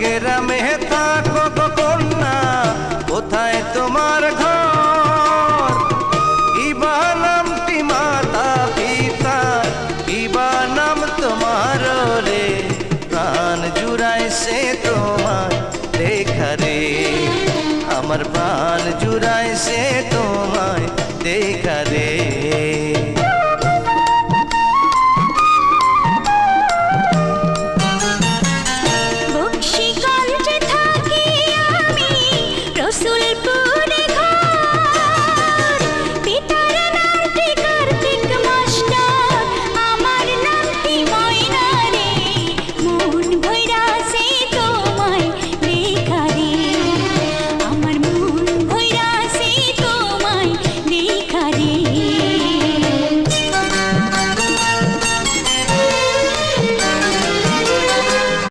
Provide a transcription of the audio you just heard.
গ্রামে থাকো গো কন্যা, কোথায় তোমার ঘর? কিবা নামটি মাতা পিতা, কিবা নাম তোমার রে? প্রাণ জুড়াইছে তোমার দেখা রে, আমার প্রাণ